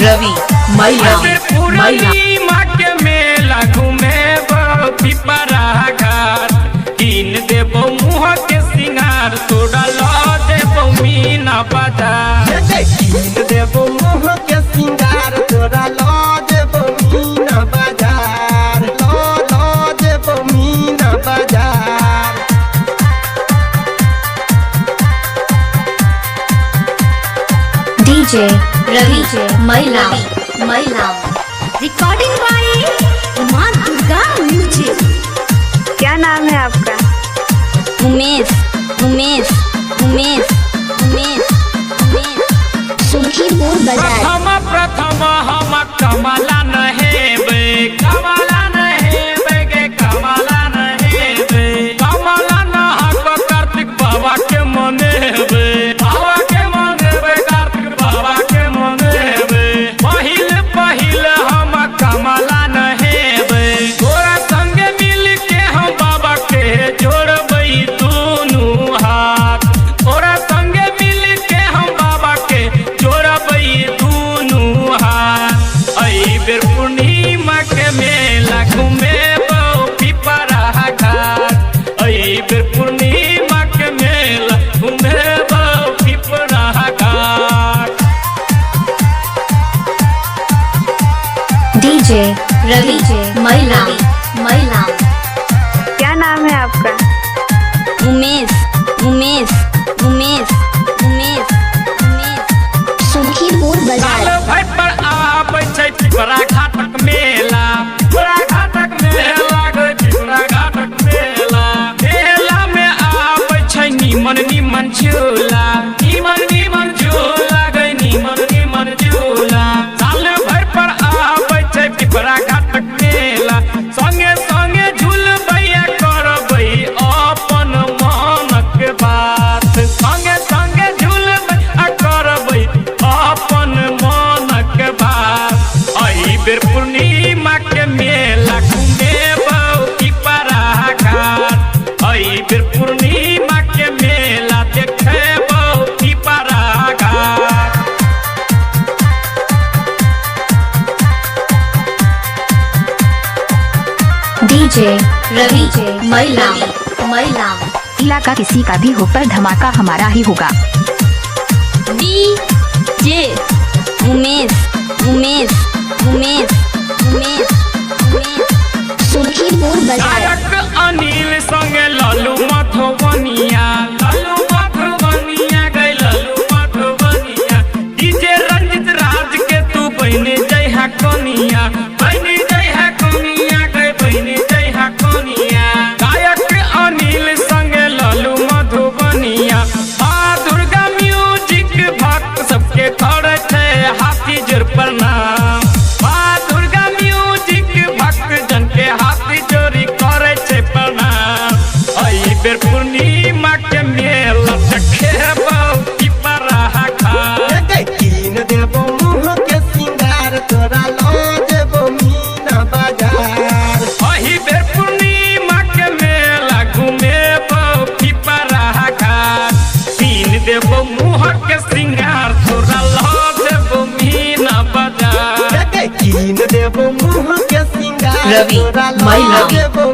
रवि माँ के मेला घूमे पिपरा घाट कीन देबो मुँह के सिंगार तोड़ा ला देबो मीना बाजार कीन देबो मुँह के सिंगार तोड़ा ला देबो मीना बाजार ला देबो मीना बाजार। डीजे रवि महिला रिकॉर्डिंग बाय माँ दुर्गा म्यूजिक। क्या नाम है आपका? उमेश उमेश उमेश उमेश उमेश सुखीपुर बाजार। प्रथम हम कमला नहेबे कमला नहेबे गे कमला नहेबे कमला नहाक कार्तिक बाबा के मनेबे बाबा के मनेबे कार्तिक बाबा के मनेबे पहिल हम कमला नहेबे तोरा संगे मिल के हम बाबा के जोड़बै दोनों हाथ तोरा संगे मिल के हम बाबा के जोड़बै दोनों हाथ। अई बेर पूर्णिमा के मेला घूमेबो पिपरा घाट अई बेर पूर्णिमा के मेला घूमेबो पिपरा घाट। डीजे रवि महिला क्या नाम है आपका? उमेश उमेश उमेश उमेश उमेश सुखीपुर बाजार। साल भर पर आबै छै पिपरा घाटक मेला पिपरा घाटक मेला गै पिपरा घाटक मेला मेला में आबै छै निमन निमन झूला निमन निमन झूला गै निमन निमन झूला साल भर पर आबै छै पिपरा घाटक मेला संगे संगे झूलबै करबै अपन मनक बात संगे संगे झूलबै करबै अपन मनक बात। अई बेर पूर्णिमा के मेला घूमेबो पिपरा घाट अई बेर पूर्णिमा के मेला देखेबो पिपरा घाट। डीजे रवि महिला इलाका किसी का भी हो पर धमाका हमारा ही होगा। डीजे उमेश उमेश उमेश उमेश उमेश सुखीपुर बाजार। गायक अनिल संगे लालू मधुबनिया गई लालू मधुबनिया डीजे रंजित राज के तू बहने जइहा कनिया बहने जइहा कनिया गई बहने जइहा कनिया। गायक अनिल संगे लालू मधुबनिया दुर्गा म्यूजिक भक्त सबके करे छै हाथी जोड़ प्रणाम दुर्गा म्यूजिक भक्त जन के हाथी जोड़ी करे छै प्रणाम। अई बेर पूर्णिमा के मेला देखेबो पिपरा घाट कीन देबो मुँह के सिंगार तोड़ा ला देबो मीना बाजार। अही बेर पूर्णिमा के मेला घूमेबो पिपरा घाट कीन देबो मुँह के सिंगार तोड़ा ला देबो मीना बाजार। कीन देबो मुँह के सिंगार रवि तोड़ा ला महिला देबो